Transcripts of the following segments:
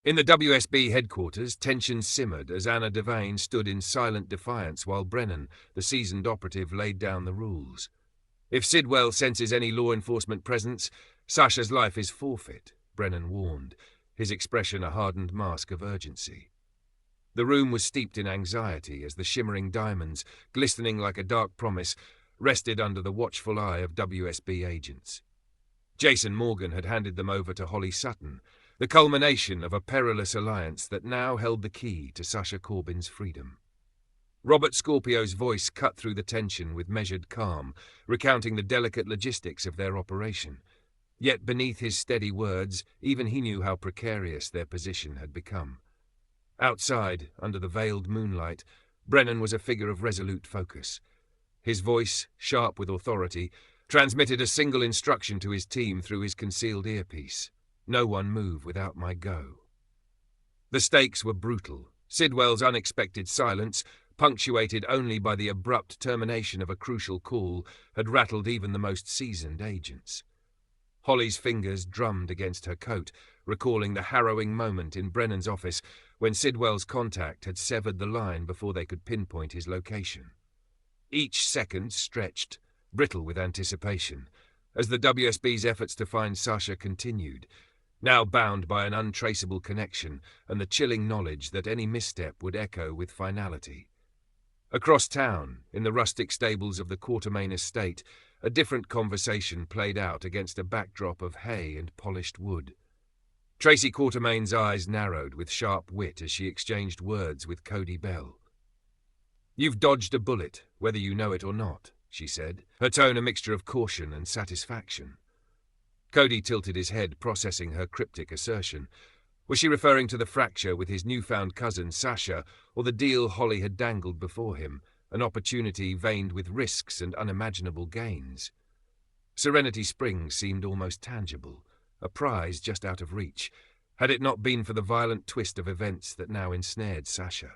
In the WSB headquarters, tension simmered as Anna Devane stood in silent defiance while Brennan, the seasoned operative, laid down the rules. If Sidwell senses any law enforcement presence, Sasha's life is forfeit, Brennan warned, his expression a hardened mask of urgency. The room was steeped in anxiety as the shimmering diamonds, glistening like a dark promise, rested under the watchful eye of WSB agents. Jason Morgan had handed them over to Holly Sutton, the culmination of a perilous alliance that now held the key to Sasha Corbin's freedom. Robert Scorpio's voice cut through the tension with measured calm, recounting the delicate logistics of their operation. Yet beneath his steady words, even he knew how precarious their position had become. Outside, under the veiled moonlight, Brennan was a figure of resolute focus. His voice, sharp with authority, transmitted a single instruction to his team through his concealed earpiece. No one move without my go. The stakes were brutal. Sidwell's unexpected silence, punctuated only by the abrupt termination of a crucial call, had rattled even the most seasoned agents. Holly's fingers drummed against her coat, recalling the harrowing moment in Brennan's office when Sidwell's contact had severed the line before they could pinpoint his location. Each second stretched, brittle with anticipation, as the WSB's efforts to find Sasha continued, now bound by an untraceable connection and the chilling knowledge that any misstep would echo with finality. Across town, in the rustic stables of the Quartermain estate, a different conversation played out against a backdrop of hay and polished wood. Tracy Quartermain's eyes narrowed with sharp wit as she exchanged words with Cody Bell. "You've dodged a bullet, whether you know it or not," she said, her tone a mixture of caution and satisfaction. Cody tilted his head, processing her cryptic assertion. Was she referring to the fracture with his newfound cousin Sasha, or the deal Holly had dangled before him, an opportunity veined with risks and unimaginable gains? Serenity Springs seemed almost tangible, a prize just out of reach, had it not been for the violent twist of events that now ensnared Sasha.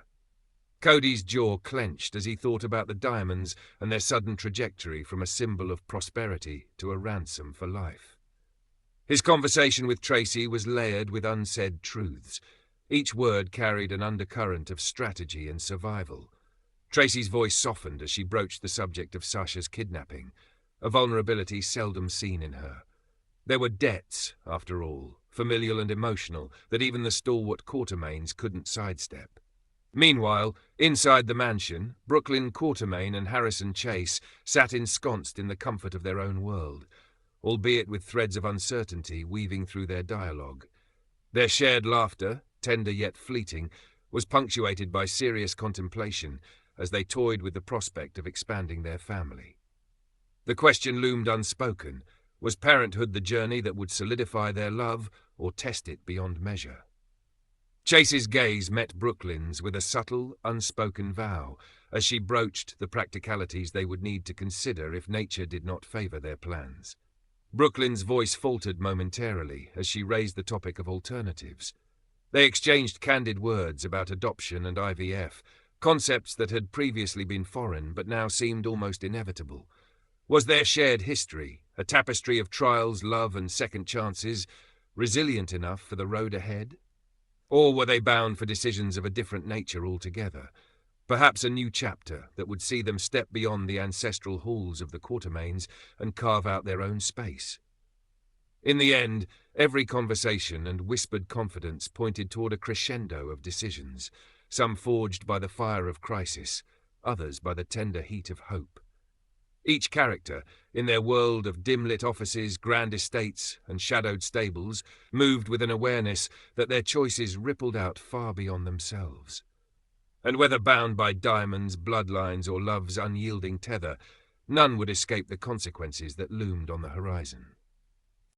Cody's jaw clenched as he thought about the diamonds and their sudden trajectory from a symbol of prosperity to a ransom for life. His conversation with Tracy was layered with unsaid truths. Each word carried an undercurrent of strategy and survival. Tracy's voice softened as she broached the subject of Sasha's kidnapping, a vulnerability seldom seen in her. There were debts, after all, familial and emotional, that even the stalwart Quartermains couldn't sidestep. Meanwhile, inside the mansion, Brooklyn Quartermain and Harrison Chase sat ensconced in the comfort of their own world, albeit with threads of uncertainty weaving through their dialogue. Their shared laughter, tender yet fleeting, was punctuated by serious contemplation as they toyed with the prospect of expanding their family. The question loomed unspoken: was parenthood the journey that would solidify their love or test it beyond measure? Chase's gaze met Brooklyn's with a subtle, unspoken vow as she broached the practicalities they would need to consider if nature did not favor their plans. Brooklyn's voice faltered momentarily as she raised the topic of alternatives. They exchanged candid words about adoption and IVF, concepts that had previously been foreign but now seemed almost inevitable. Was their shared history, a tapestry of trials, love, and second chances, resilient enough for the road ahead? Or were they bound for decisions of a different nature altogether? Perhaps a new chapter that would see them step beyond the ancestral halls of the Quartermains and carve out their own space. In the end, every conversation and whispered confidence pointed toward a crescendo of decisions, some forged by the fire of crisis, others by the tender heat of hope. Each character, in their world of dim-lit offices, grand estates, and shadowed stables, moved with an awareness that their choices rippled out far beyond themselves. And whether bound by diamonds, bloodlines, or love's unyielding tether, none would escape the consequences that loomed on the horizon.